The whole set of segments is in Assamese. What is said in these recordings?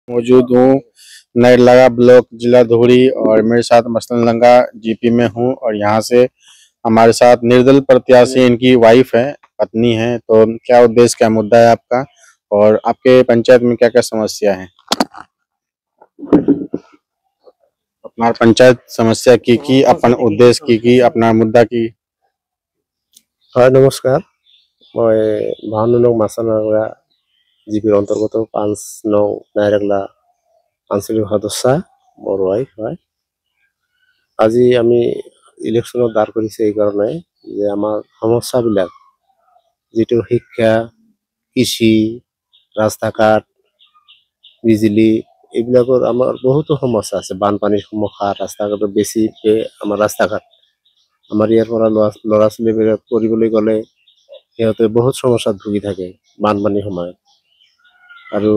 मौजूद हूँ नरलगा ब्लॉक जिला धुबरी और मेरे साथ मसलनलंगा जीपी में हूँ और यहाँ से हमारे साथ निर्दल प्रत्याशी इनकी वाइफ है, पत्नी है। तो क्या उद्देश्य, क्या मुद्दा है आपका और आपके पंचायत में क्या क्या समस्या है? अपना पंचायत समस्या की अपन उद्देश्य की अपना मुद्दा की। হয় নমস্কাৰ মই 52 নং মাছনলগা জিপিৰ অন্তৰ্গত 5 নং নাইৰেগলা আঞ্চলিক সদস্য মোৰ ৱাইফ হয়। আজি আমি ইলেকশ্যনত দাঁড় কৰিছে এই কাৰণে যে আমাৰ সমস্যাবিলাক যেটো শিক্ষা, কৃষি, ৰাস্তা ঘাট, বিজুলী এইবিলাকৰ আমাৰ বহুতো সমস্যা আছে। বানপানীৰ সমস্যা, ৰাস্তা ঘাট বেছিকে আমাৰ ৰাস্তা ঘাট আমাৰ ইয়াৰ পৰা ল'ৰা ছোৱালীবিলাক পঢ়িবলৈ গ'লে সিহঁতে বহুত সমস্যাত ভুগি থাকে বানপানীৰ সময়ত। আৰু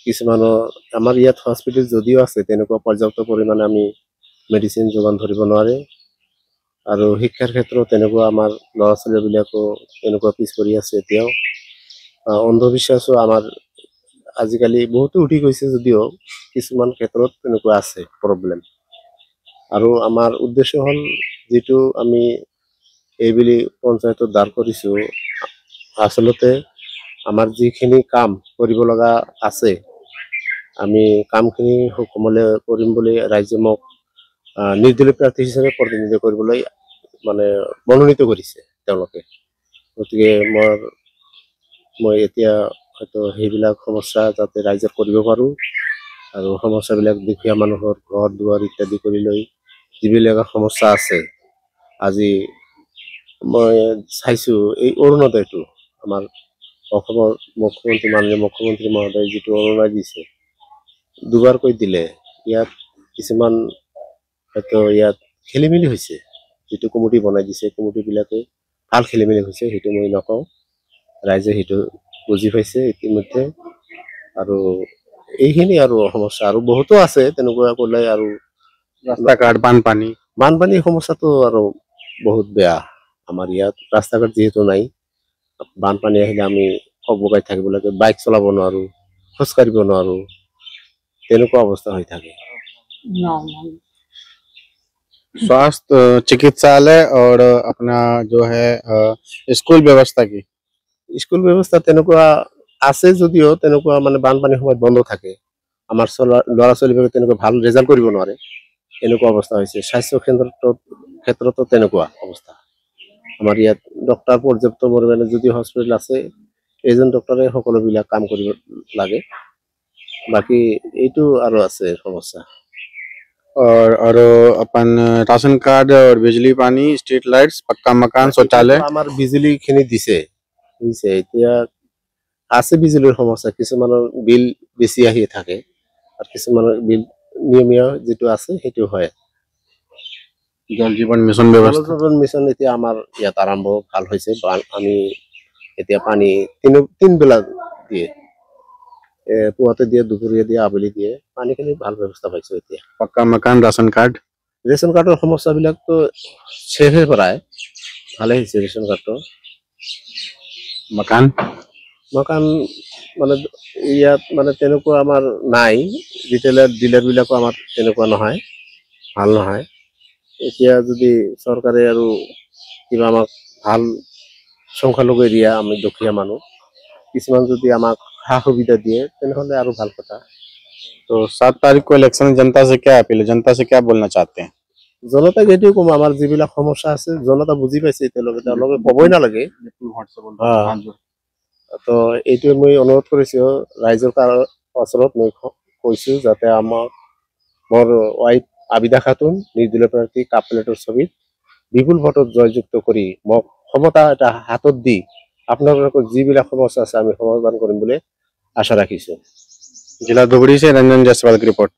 কিছুমানৰ আমাৰ ইয়াত হস্পিটেল যদিও আছে তেনেকুৱা পৰ্যাপ্ত পৰিমাণে আমি মেডিচিন যোগান ধৰিব নোৱাৰে। আৰু শিক্ষাৰ ক্ষেত্ৰত তেনেকুৱা আমাৰ ল'ৰা ছোৱালীবিলাকো তেনেকুৱা পিছ পৰি আছে এতিয়াও। অন্ধবিশ্বাসো আমাৰ আজিকালি বহুতো উঠি গৈছে যদিও কিছুমান ক্ষেত্ৰত তেনেকুৱা আছে প্ৰব্লেম। আৰু আমাৰ উদ্দেশ্য হ'ল যেটো আমি এইবুলি পঞ্চায়তত দাঁড় কৰিছো, আচলতে আমাৰ যিখিনি কাম কৰিব লগা আছে আমি কামখিনি সুকমলে কৰিম বুলি ৰাইজে মোক নিৰ্দলীয় প্ৰাৰ্থী হিচাপে প্ৰতিনিধিত্ব কৰিবলৈ মানে মনোনীত কৰিছে তেওঁলোকে। গতিকে মই এতিয়া হয়তো সেইবিলাক সমস্যা যাতে ৰাইজক কৰিব পাৰোঁ আৰু সমস্যাবিলাক দুখীয়া মানুহৰ ঘৰ দুৱাৰ ইত্যাদি কৰি লৈ যিবিলাক সমস্যা আছে। আজি মই চাইছো এই অৰুণোদয়টো আমাৰ অসমৰ মুখ্যমন্ত্ৰী মাননীয় মুখ্যমন্ত্ৰী মহোদয় যেটো অৰুণোদয় দিছে দুবাৰকৈ দিলে, ইয়াত কিছুমান হয়তো ইয়াত খেলি মেলি হৈছে। যেটো কমিটি বনাই দিছে কমিটিবিলাকে ভাল খেলি মেলি হৈছে, সেইটো মই নকওঁ, ৰাইজে সেইটো বুজি পাইছে ইতিমধ্যে। আৰু এইখিনি আৰু সমস্যা আৰু বহুতো আছে তেনেকুৱা ক'লে আৰু रास्ता घाट, বানপানীৰ সমস্যাটো আৰু বহুত বেয়া। আমাৰ ইয়াত ৰাস্তা ঘাট যেহেতু নাই, বানপানী আহিলে আমি সকবকাই থাকিব লাগে, বাইক চলাব নোৱাৰো, খোজ কাঢ়িব নোৱাৰো, তেনেকুৱা অৱস্থা হৈ থাকে। स्वास्थ्य चिकित्सालय और अपना जो है स्कूल व्यवस्था की। স্কুল ব্যৱস্থা তেনেকুৱা আছে যদিও তেনেকুৱা মানে বানপানীৰ সময়ত বন্ধ থাকে। আমাৰ ল'ৰা ছোৱালীবোৰে তেনেকুৱা ভাল ৰিজাল্ট কৰিব নোৱাৰে, এনেকুৱা অৱস্থা হৈছে। স্বাস্থ্য ক্ষেত্ৰতো তেনেকুৱা অৱস্থা। আমাৰ ইয়াত ডক্টৰ পৰ্যাপ্ত পৰিমাণে যদি হস্পিটেল আছে, এজন ডক্টৰে সকলোবিলাক কাম কৰিব লাগে। বাকি এইটো আৰু আছে সমস্যা। और अपन राशन कार्ड और बिजली पानी, स्ट्रीट लाइट्स, पक्का मकान, शौचालय। আমাৰ বিজুলীখিনি দিছে এতিয়া আছে বিজুলীৰ সমস্যা। কিছুমানৰ বিল বেছি আহি থাকে আৰু কিছুমানৰ বিল নিয়মীয়া যেটো আছে সেইটো হয়। জল জীবন মিশন ব্যৱস্থা, জল জীবন মিশন এতিয়া আমাৰ ইয়াত আৰম্ভ ভাল হৈছে। আমি এতিয়া পানী তিন বেলা দিয়ে, পুৱাতে দিয়ে, দুপৰীয়া দিয়ে, আবেলি দিয়ে, পানীখিনি ভাল ব্যৱস্থা পাইছো এতিয়া। पक्का मकान, राशन कार्ड। ৰেচন কাৰ্ডৰ সমস্যাবিলাকতো শেষে প্ৰায় ভালে হৈছে। ৰেচন কাৰ্ডটো मकान মানে ইয়াত মানে তেনেকুৱা আমাৰ নাই। ডিলাৰবিলাকো আমাৰ তেনেকুৱা নহয়, ভাল নহয়। এতিয়া যদি চৰকাৰে আৰু কিবা আমাক ভাল সংখ্যালঘু এৰিয়া, আমি দুখীয়া মানুহ, কিছুমান যদি আমাক সা সুবিধা দিয়ে তেনেহ'লে আৰু ভাল কথা। तो 7 तारीख को इलेक्शन, जनता से क्या अपील है, जनता से क्या बोलना चाहते हैं? জনতাক এইটোৱে ক'ম, আমাৰ যিবিলাক সমস্যা আছে জনতা বুজি পাইছে, তেওঁলোকে ক'বই নালাগে। তো এইটোৱে মই অনুৰোধ কৰিছো ৰাইজৰ ওচৰত। মই কৈছো যাতে আমাক মোৰ ৱাইফ আবিদা খাতুন নিৰ্দলীয় প্ৰাৰ্থী কাপ প্লেটৰ ছবিত বিপুল ভোটত জয়যুক্ত কৰি মোক ক্ষমতা এটা হাতত দি আপোনালোকৰ যিবিলাক সমস্যা আছে আমি সমাধান কৰিম বুলি আশা ৰাখিছো। जिला धुबरी से रंजन जायसवाल की रिपोर्ट।